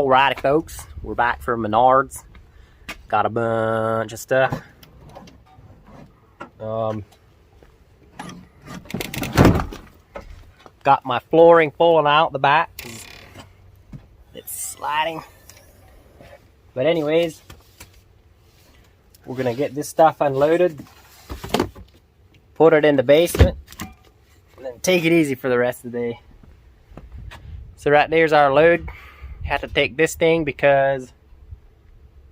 Alrighty folks, we're back from Menards. Got a bunch of stuff. Got my flooring falling out the back. It's sliding. But anyways, we're gonna get this stuff unloaded, put it in the basement, and then take it easy for the rest of the day. So right there's our load. Had to take this thing because,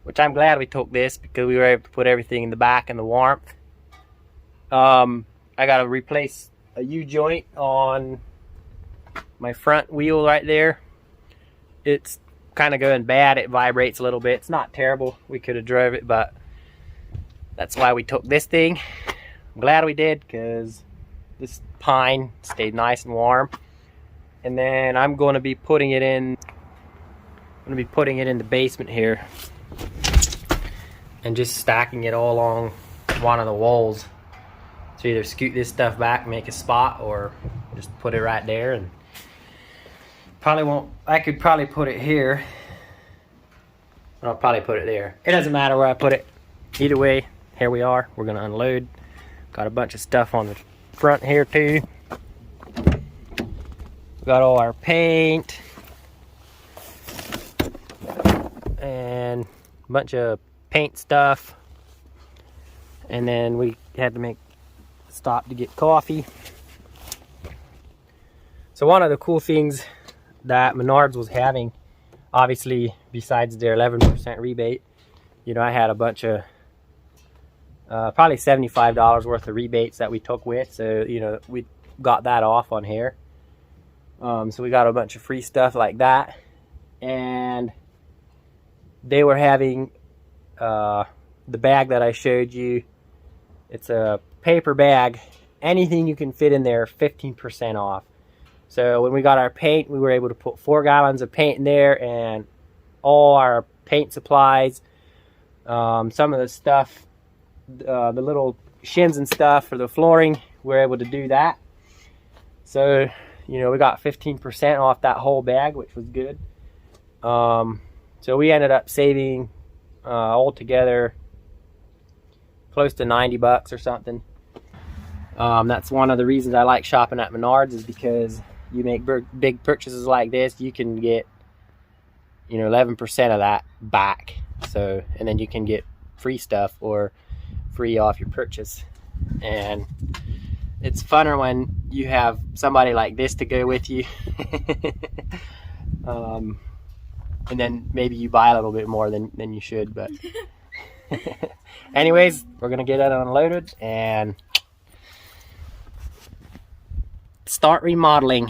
which I'm glad we took this because we were able to put everything in the back in the warmth. I gotta replace a U-joint on my front wheel right there. It's kind of going bad. It vibrates a little bit. It's not terrible. We could have drove it, but that's why we took this thing. I'm glad we did because this pine stayed nice and warm. And then I'm going to be putting it in. I'm going to be putting it in the basement here and just stacking it all along one of the walls. So either scoot this stuff back, make a spot, or just put it right there. And probably won't. I could probably put it here. I'll probably put it there. It doesn't matter where I put it. Either way, here we are. We're going to unload. Got a bunch of stuff on the front here too. Got all our paint and a bunch of paint stuff, and then we had to make a stop to get coffee. So one of the cool things that Menards was having, obviously besides their 11% rebate, you know, I had a bunch of probably $75 worth of rebates that we took with, so you know, we got that off on here. So we got a bunch of free stuff like that, and they were having the bag that I showed you. It's a paper bag. Anything you can fit in there, 15% off. So when we got our paint, we were able to put 4 gallons of paint in there, and all our paint supplies, some of the stuff, the little shims and stuff for the flooring, we were able to do that. So you know, we got 15% off that whole bag, which was good. So we ended up saving altogether close to 90 bucks or something. That's one of the reasons I like shopping at Menards, is because you make big purchases like this, you can get, you know, 11% of that back. So, and then you can get free stuff or free off your purchase. And it's funner when you have somebody like this to go with you. And then maybe you buy a little bit more than you should, but anyways, we're gonna get it unloaded and start remodeling.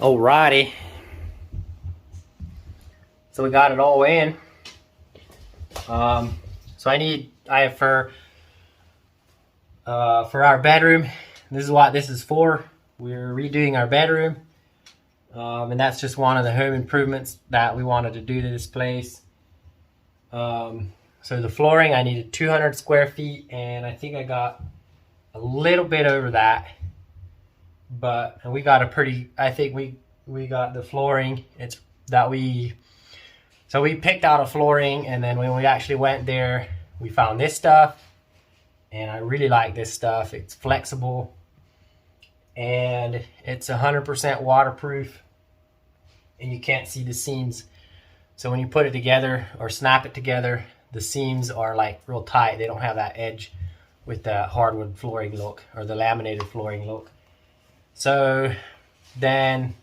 Alrighty, so we got it all in. So I have for our bedroom, this is what this is for. We're redoing our bedroom, and that's just one of the home improvements that we wanted to do to this place. So the flooring, I needed 200 square feet, and I think I got a little bit over that. But we got a pretty, I think we got the flooring, it's that so we picked out a flooring, and then when we actually went there, we found this stuff, and I really like this stuff. It's flexible, and it's 100% waterproof, and you can't see the seams. So when you put it together or snap it together, the seams are like real tight. They don't have that edge with the hardwood flooring look or the laminated flooring look. So then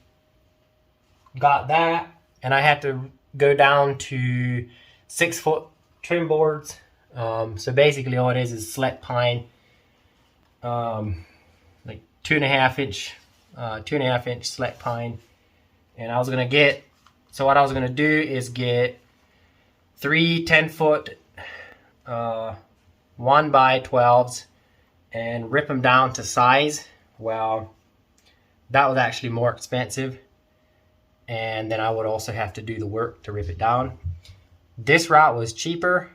got that, and I had to go down to 6-foot trim boards. So basically all it is select pine, like 2.5 inch select pine. And I was gonna get, so what I was gonna do is get 3 10-foot 1x12s and rip them down to size. Well, that was actually more expensive, and then I would also have to do the work to rip it down. This route was cheaper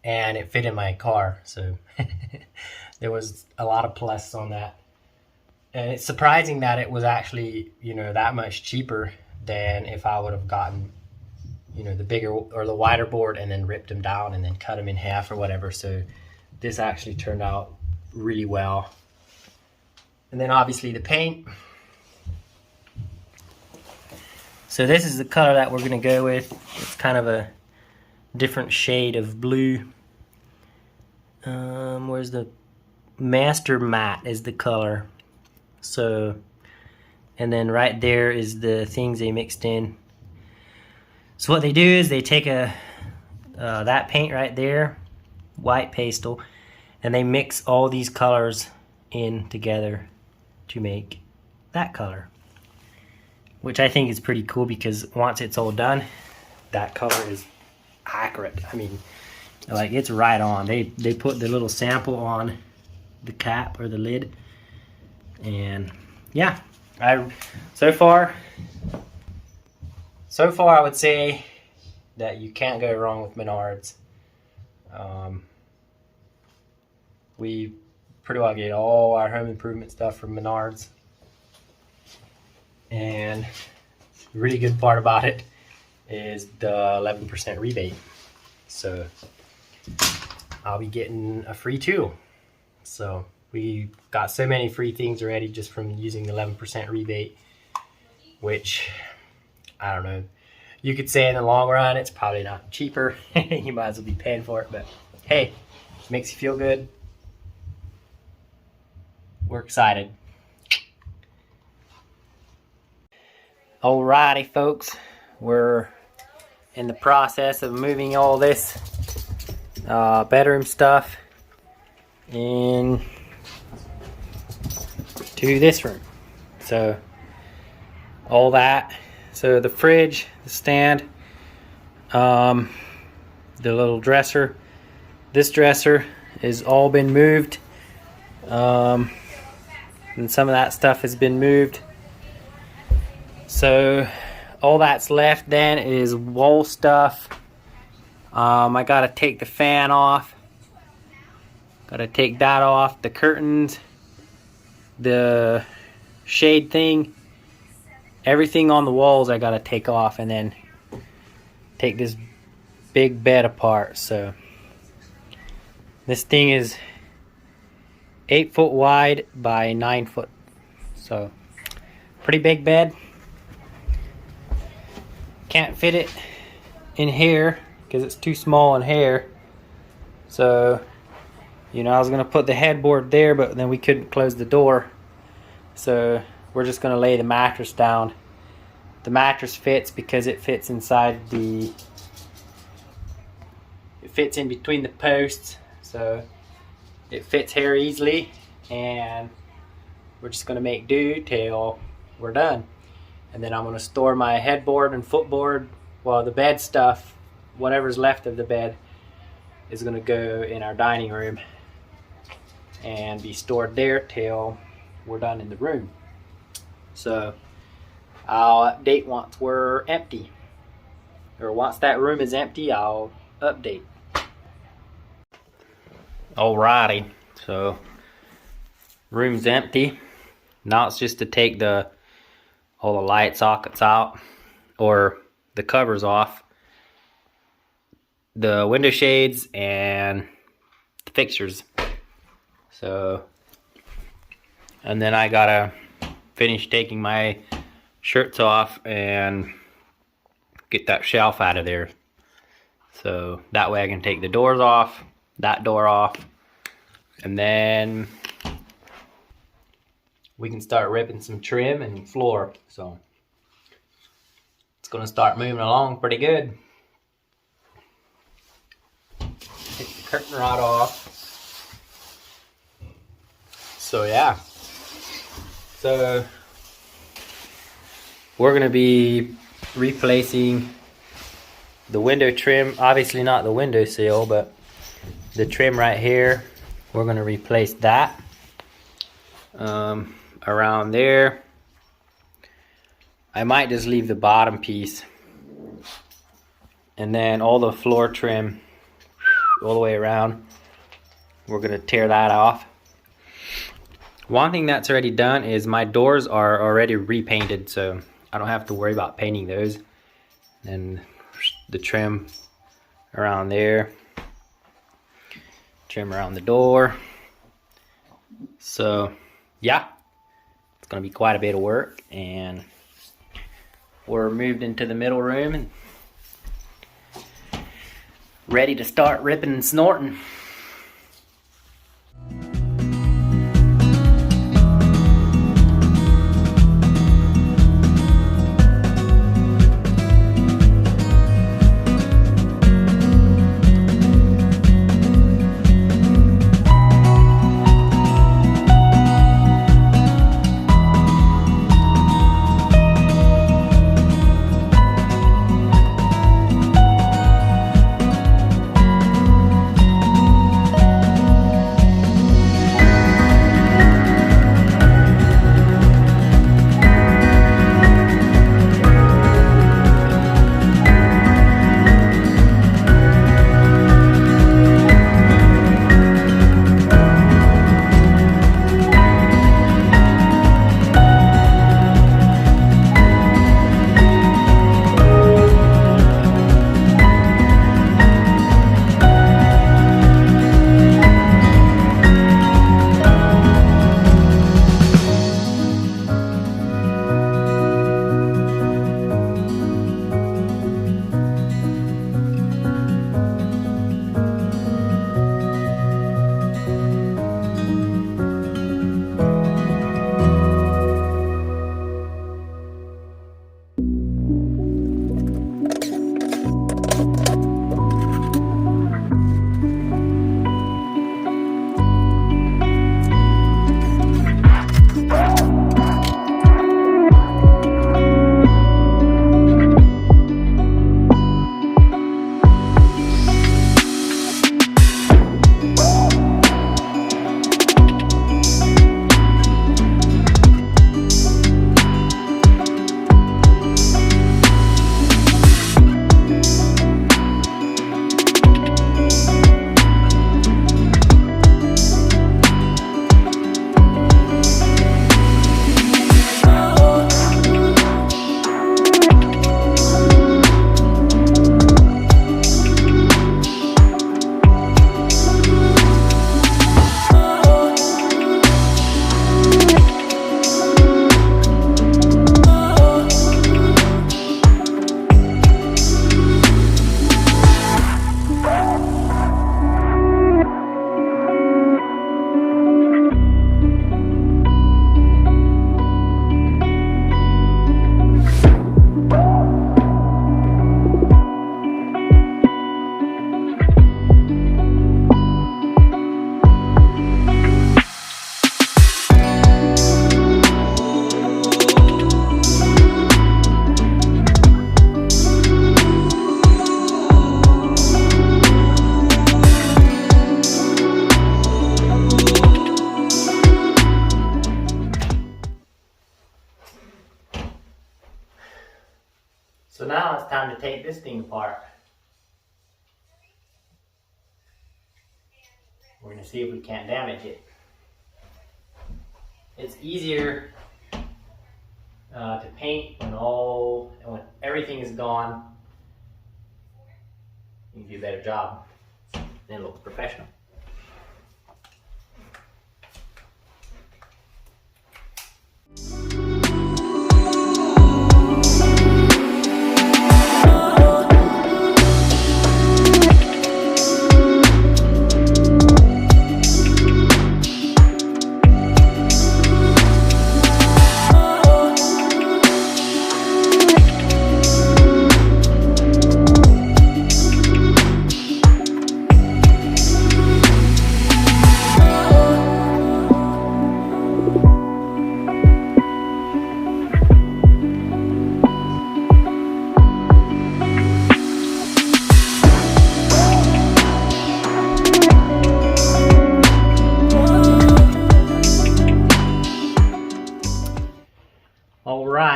and it fit in my car, so there was a lot of plus on that. And it's surprising that it was actually, you know, that much cheaper than if I would have gotten, you know, the bigger or the wider board and then ripped them down and then cut them in half or whatever. So this actually turned out really well. And then obviously the paint. So this is the color that we're gonna go with. It's kind of a different shade of blue. Where's the Master Matte is the color. So, and then right there is the things they mixed in. So what they do is they take that paint right there, white pastel, and they mix all these colors in together to make that color, which I think is pretty cool because once it's all done, that color is accurate. I mean, like, it's right on. They put the little sample on the cap or the lid, and yeah, so far I would say that you can't go wrong with Menards. We pretty well get all our home improvement stuff from Menards, and the really good part about it is the 11% rebate. So I'll be getting a free tool. So we got so many free things already just from using the 11% rebate, which, I don't know, you could say in the long run it's probably not cheaper. You might as well be paying for it, but hey, it makes you feel good. We're excited. Alrighty folks, we're in the process of moving all this bedroom stuff in to this room. So all that, so the fridge, the stand, the little dresser, this dresser is all been moved, and some of that stuff has been moved. So all that's left then is wall stuff. I gotta take the fan off, gotta take that off, the curtains, the shade thing, everything on the walls I gotta take off, and then take this big bed apart. So this thing is 8 foot wide by 9 foot, so pretty big bed. Can't fit it in here because it's too small in here. So, you know, I was gonna put the headboard there, but then we couldn't close the door. So we're just gonna lay the mattress down. The mattress fits because it fits inside it fits in between the posts. So it fits here easily, and we're just gonna make do till we're done. And then I'm gonna store my headboard and footboard, well, the bed stuff, whatever's left of the bed is gonna go in our dining room and be stored there till we're done in the room. So I'll update once we're empty, or once that room is empty, I'll update. Alrighty, so room's empty. Now it's just to take all the light sockets out, or the covers off, the window shades, and the fixtures. So, and then I gotta finish taking my shirts off and get that shelf out of there. So that way I can take the doors off, that door off, and then we can start ripping some trim and floor. So it's gonna start moving along pretty good. Take the curtain rod off. So yeah, so we're gonna be replacing the window trim, obviously not the window sill, but The trim right here, we're gonna replace that. Around there, I might just leave the bottom piece, and then all the floor trim all the way around, we're gonna tear that off. One thing that's already done is my doors are already repainted, so I don't have to worry about painting those. And the trim around there, trim around the door. So yeah, it's gonna be quite a bit of work, and we're moved into the middle room and ready to start ripping and snorting. So now it's time to take this thing apart. We're going to see if we can't damage it. It's easier to paint when everything is gone. You can do a better job. Then it looks professional.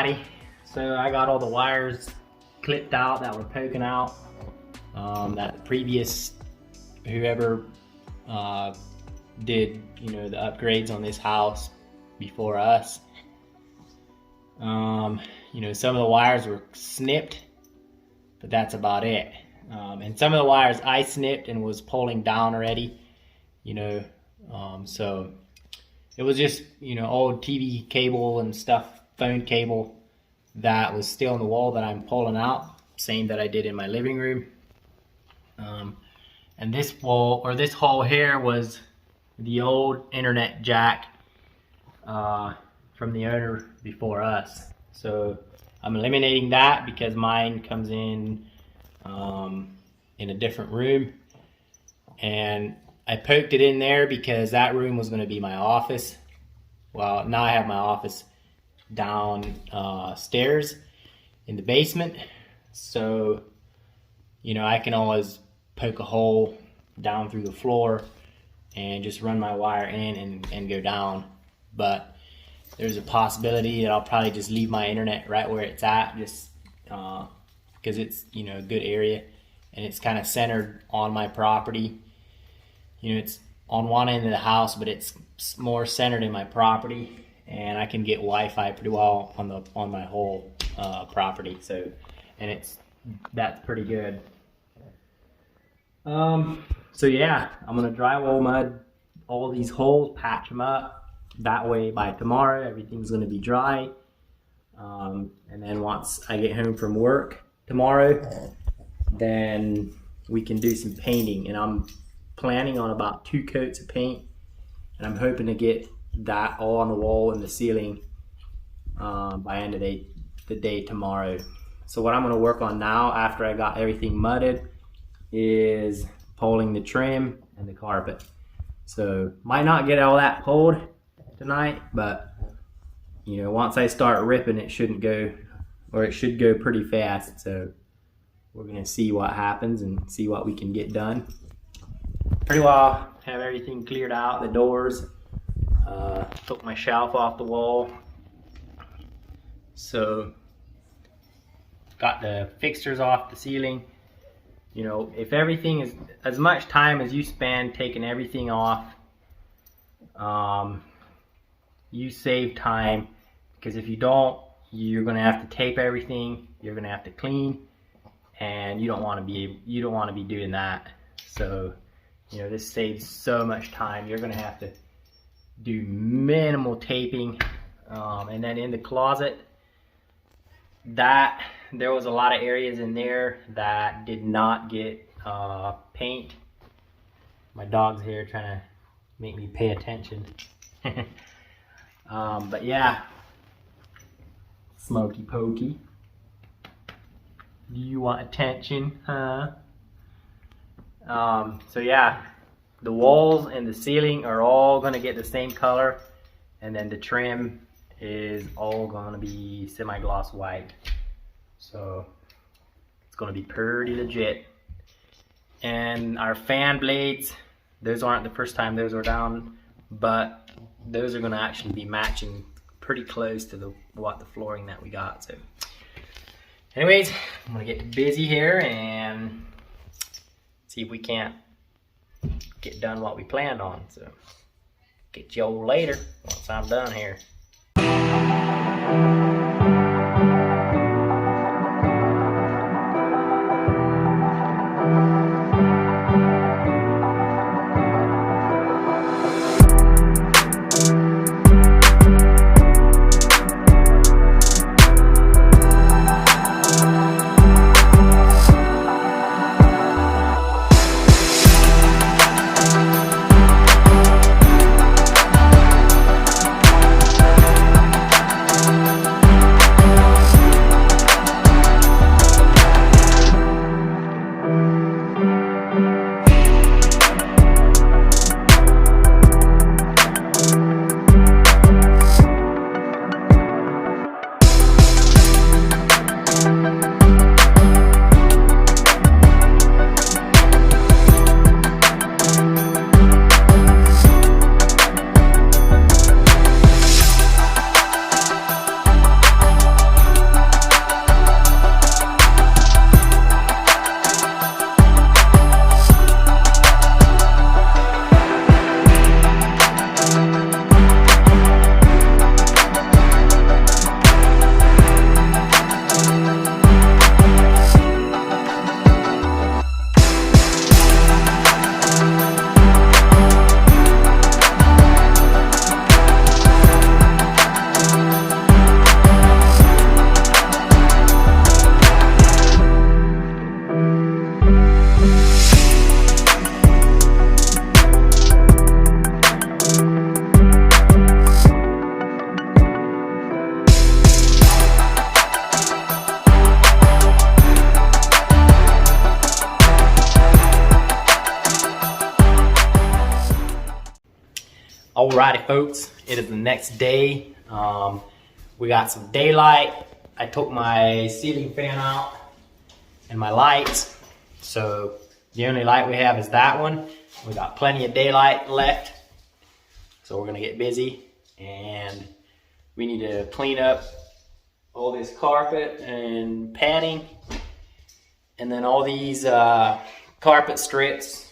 everybody. So I got all the wires clipped out that were poking out. That the previous whoever did, you know, the upgrades on this house before us. You know, some of the wires were snipped, but that's about it. And some of the wires I snipped and was pulling down already, you know. So it was just, you know, old TV cable and stuff, phone cable that was still in the wall that I'm pulling out, same that I did in my living room. And this wall, or this hole here, was the old internet jack from the owner before us. So I'm eliminating that because mine comes in a different room, and I poked it in there because that room was going to be my office. Well, now I have my office down stairs in the basement, so you know, I can always poke a hole down through the floor and just run my wire in and go down. But there's a possibility that I'll probably just leave my internet right where it's at, just because it's, you know, a good area and it's kind of centered on my property. You know, it's on one end of the house, but it's more centered in my property, and I can get Wi-Fi pretty well on my whole property. So, and that's pretty good. So yeah, I'm gonna drywall mud all these holes, patch them up. That way by tomorrow everything's gonna be dry. And then once I get home from work tomorrow, then we can do some painting. And I'm planning on about 2 coats of paint, and I'm hoping to get that all on the wall and the ceiling by end of the day tomorrow. So what I'm gonna work on now, after I got everything mudded, is pulling the trim and the carpet. So might not get all that pulled tonight, but you know, once I start ripping, it shouldn't go, or it should go pretty fast. So we're gonna see what happens and see what we can get done. Pretty well have everything cleared out, the doors, took my shelf off the wall. So got the fixtures off the ceiling. You know, if everything is, as much time as you spend taking everything off, you save time, because if you don't, you're gonna have to tape everything, you're gonna have to clean, and you don't want to be doing that. So, you know, this saves so much time. You're gonna have to do minimal taping, and then in the closet, that there was a lot of areas in there that did not get paint. My dog's here trying to make me pay attention. But yeah, Smokey Pokey, do you want attention, huh? So yeah, the walls and the ceiling are all gonna get the same color, and then the trim is all gonna be semi-gloss white. So it's gonna be pretty legit. And our fan blades, those aren't the first time those were down, but those are gonna actually be matching pretty close to the flooring that we got. So anyways, I'm gonna get busy here and see if we can't get done what we planned on. So get you all later once I'm done here. Alrighty folks, it is the next day. We got some daylight. I took my ceiling fan out and my lights. So the only light we have is that one. We got plenty of daylight left. So we're gonna get busy and we need to clean up all this carpet and padding. And then all these carpet strips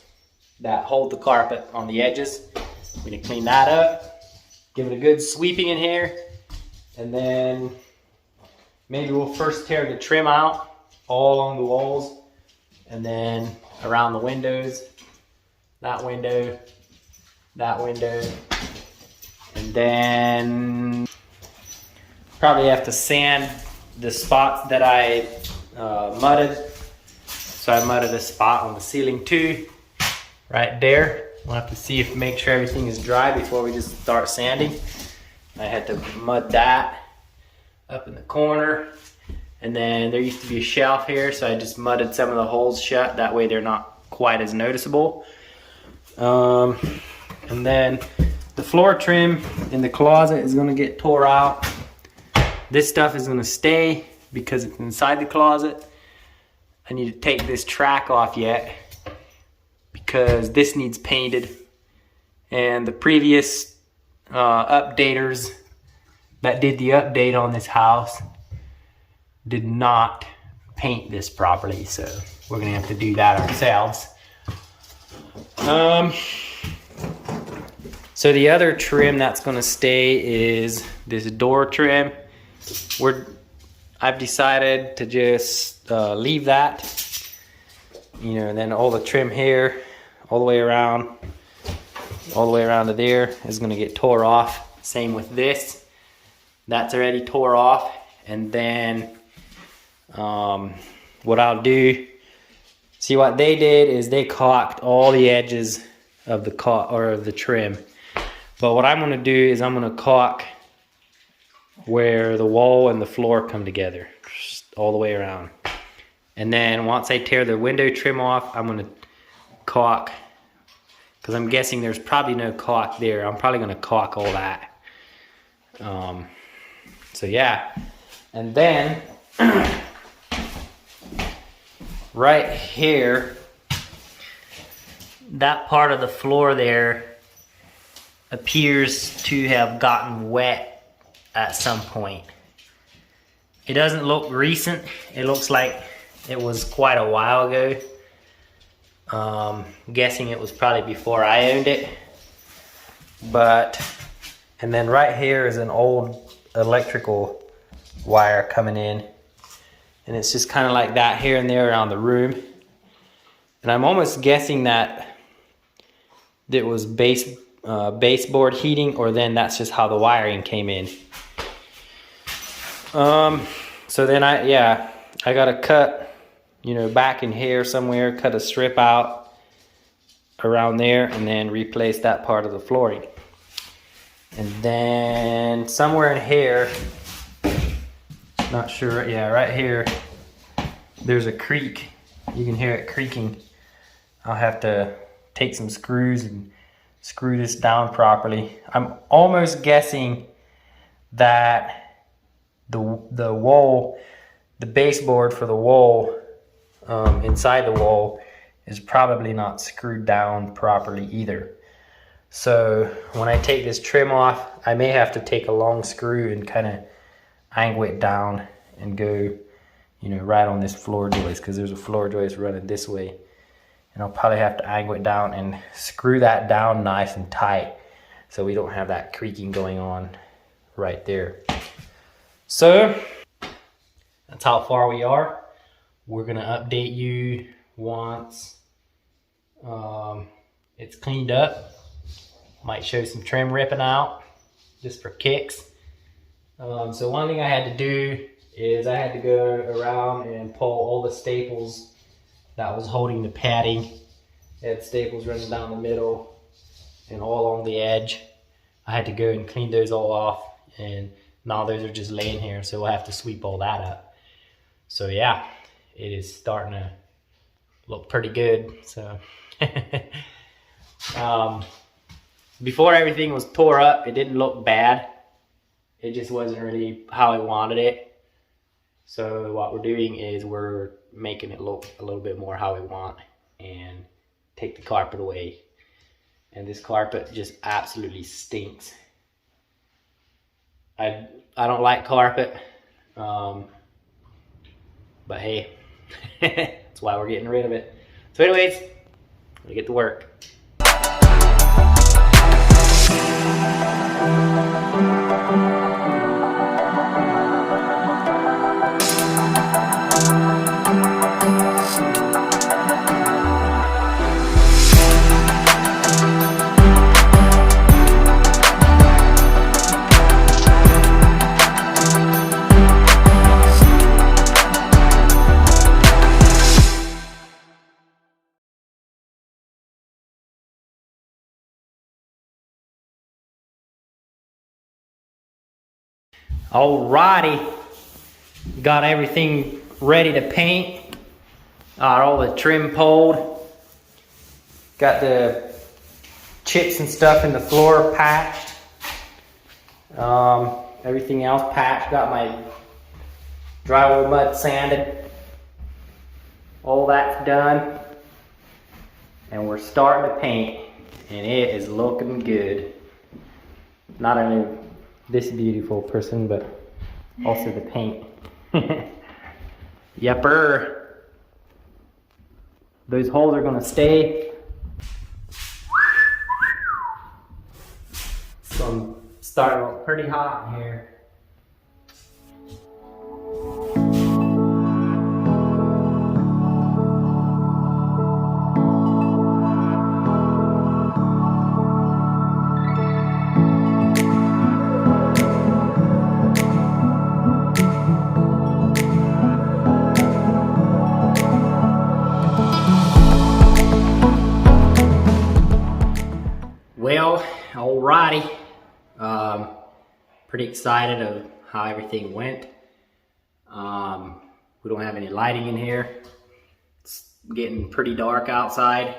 that hold the carpet on the edges. We need to clean that up, give it a good sweeping in here, and then maybe we'll first tear the trim out all along the walls, and then around the windows, that window, and then probably have to sand the spots that I mudded. So I mudded a spot on the ceiling too, right there. We'll have to make sure everything is dry before we just start sanding. I had to mud that up in the corner. And then there used to be a shelf here, so I just mudded some of the holes shut. That way they're not quite as noticeable. And then the floor trim in the closet is gonna get tore out. This stuff is gonna stay because it's inside the closet. I need to take this track off yet, because this needs painted, and the previous updaters that did the update on this house did not paint this properly, so we're gonna have to do that ourselves. So the other trim that's gonna stay is this door trim. I've decided to just leave that, you know, and then all the trim here all the way around to there is going to get tore off. Same with this, that's already tore off. And then what I'll do, see what they did is they caulked all the edges of the trim, but what I'm going to do is I'm going to caulk where the wall and the floor come together, just all the way around. And then once I tear the window trim off, I'm going to caulk, because I'm guessing there's probably no caulk there. I'm probably going to caulk all that. So yeah, and then right here, that part of the floor there appears to have gotten wet at some point. It doesn't look recent. It looks like it was quite a while ago. Guessing it was probably before I owned it. And then right here is an old electrical wire coming in. And it's just kind of like that here and there around the room. And I'm almost guessing that it was baseboard heating, or then that's just how the wiring came in. So then I gotta cut, you know, back in here somewhere, cut a strip out around there, and then replace that part of the flooring. And then somewhere in here, not sure, yeah, right here, there's a creak. You can hear it creaking. I'll have to take some screws and screw this down properly. I'm almost guessing that the wall, the baseboard for the wall, inside the wall, is probably not screwed down properly either. So when I take this trim off, I may have to take a long screw and kind of angle it down and go, you know, right on this floor joist, because there's a floor joist running this way. And I'll probably have to angle it down and screw that down nice and tight so we don't have that creaking going on right there. So that's how far we are. We're gonna update you once it's cleaned up. Might show some trim ripping out just for kicks. So one thing I had to do is I had to go around and pull all the staples that was holding the padding. It had staples running down the middle and all along the edge. I had to go and clean those all off, and now those are just laying here, so we'll have to sweep all that up. So yeah, it is starting to look pretty good. So before everything was tore up, it didn't look bad. It just wasn't really how I wanted it. So what we're doing is we're making it look a little bit more how we want and take the carpet away. And this carpet just absolutely stinks. I don't like carpet, but hey, that's why we're getting rid of it. So anyways, I'm gonna get to work. Alrighty, got everything ready to paint. All the trim pulled. Got the chips and stuff in the floor patched. Everything else patched. Got my drywall mud sanded. All that's done. And we're starting to paint. And it is looking good. Not only this beautiful person, but also the paint. Yepper. Those holes are gonna stay. So I'm starting to look pretty hot in here. Well, alrighty. Pretty excited of how everything went. We don't have any lighting in here. It's getting pretty dark outside.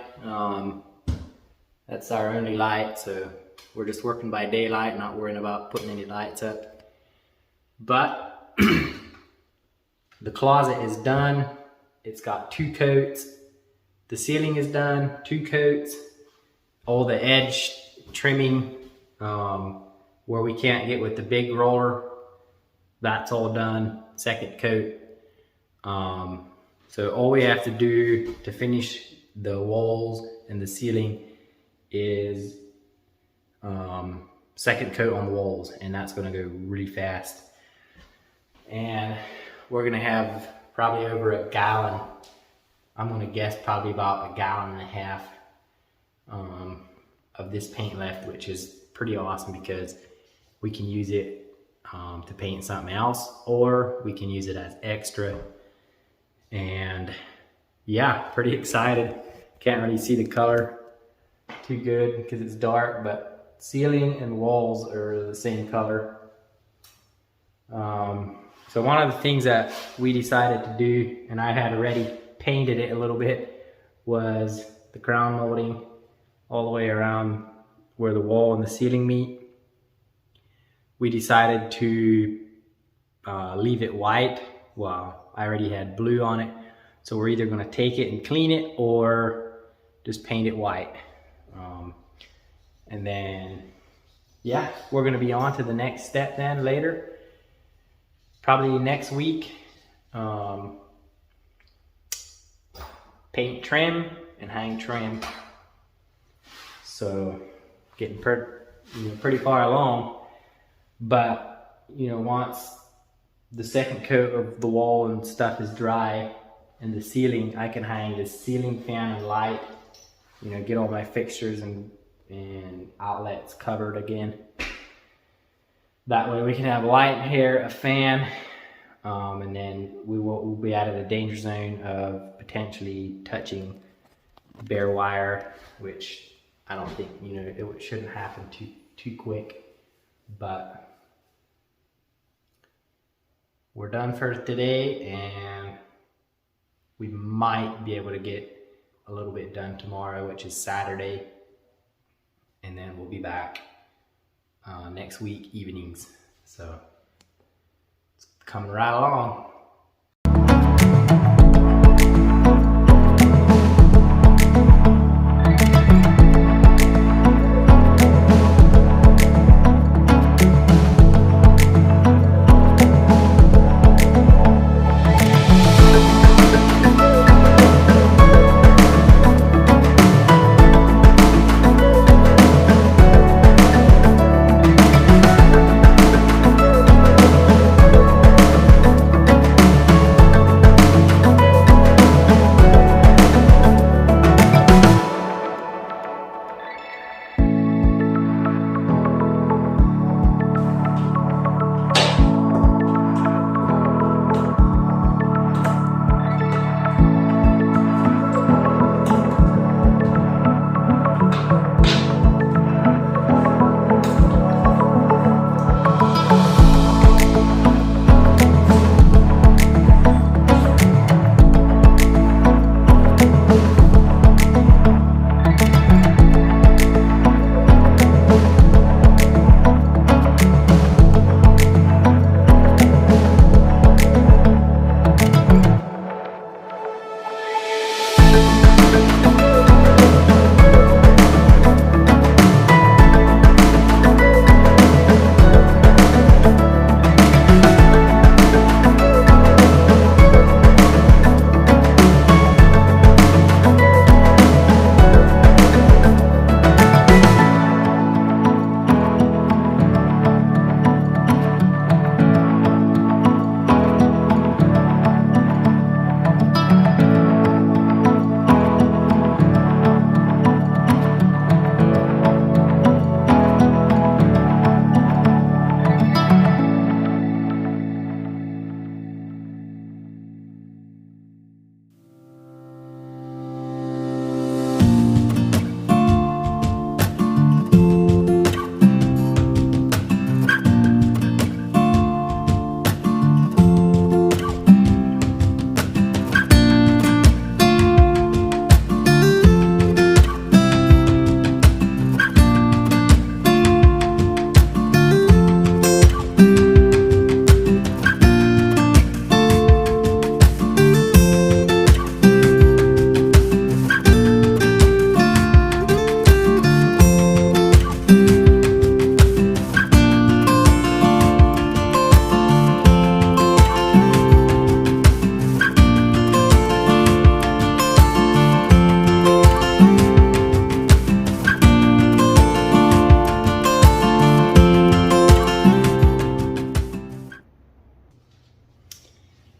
That's our only light, so we're just working by daylight, not worrying about putting any lights up. But the closet is done. It's got 2 coats. The ceiling is done, 2 coats. All the edge trimming where we can't get with the big roller, that's all done, 2nd coat. So all we have to do to finish the walls and the ceiling is 2nd coat on the walls, and that's gonna go really fast. And we're gonna have probably over a gallon, I'm gonna guess probably about 1.5 gallons of this paint left, which is pretty awesome because we can use it to paint something else, or we can use it as extra. And yeah, pretty excited. Can't really see the color too good because it's dark, but ceiling and walls are the same color. So one of the things that we decided to do, and I had already painted it a little bit, was the crown molding all the way around where the wall and the ceiling meet. We decided to leave it white. Well, I already had blue on it, so we're either gonna take it and clean it or just paint it white. And then, yeah, we're gonna be on to the next step then later. Probably next week. Paint trim and hang trim. So getting pretty far along, but once the 2nd coat of the wall and stuff is dry and the ceiling, I can hang the ceiling fan and light, get all my fixtures and outlets covered again. That way we can have light in here, a fan, and then we'll be out of the danger zone of potentially touching bare wire, which I don't think, it shouldn't happen too quick. But we're done for today, and we might be able to get a little bit done tomorrow, which is Saturday. and then we'll be back next week evenings. So it's coming right along.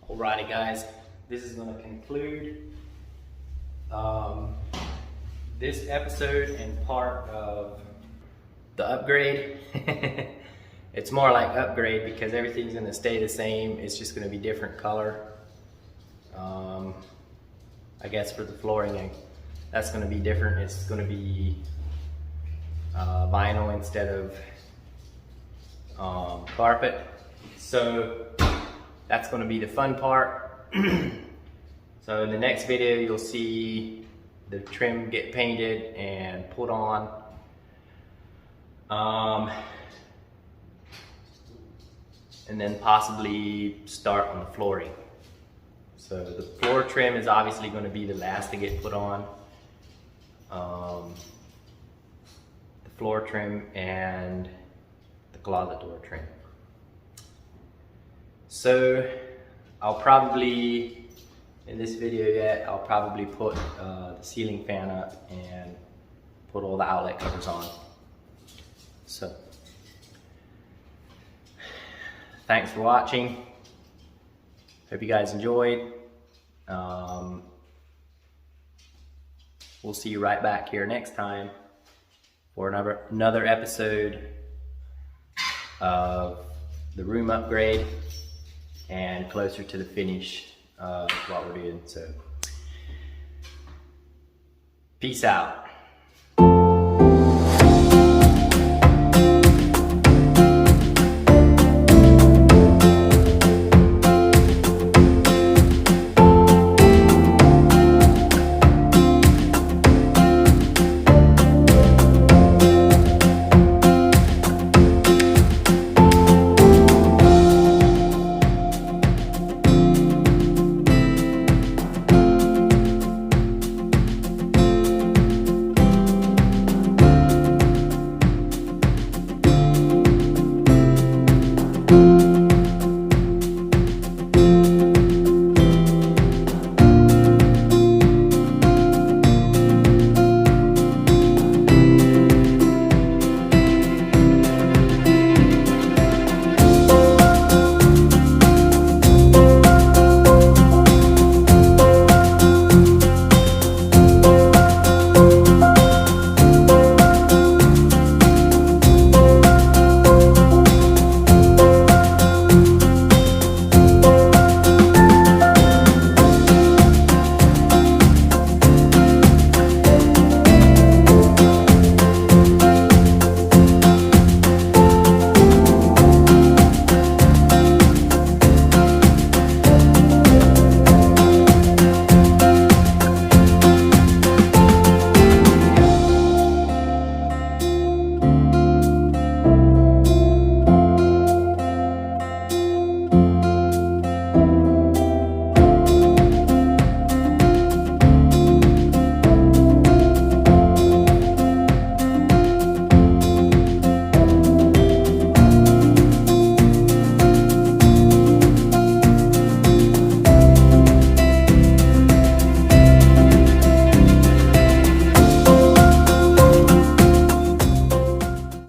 Alrighty guys, this is going to conclude this episode and part of the upgrade. It's more like upgrade because everything's going to stay the same. It's just going to be different color. I guess for the flooring, that's going to be different. It's going to be vinyl instead of carpet. So that's going to be the fun part. So in the next video, you'll see the trim get painted and put on. And then possibly start on the flooring. So the floor trim is obviously going to be the last to get put on. The floor trim and the closet door trim. So I'll probably, in this video yet, I'll probably put the ceiling fan up and put all the outlet covers on. So thanks for watching. Hope you guys enjoyed. We'll see you right back here next time for another episode of the room upgrade and closer to the finish of what we're doing. So peace out.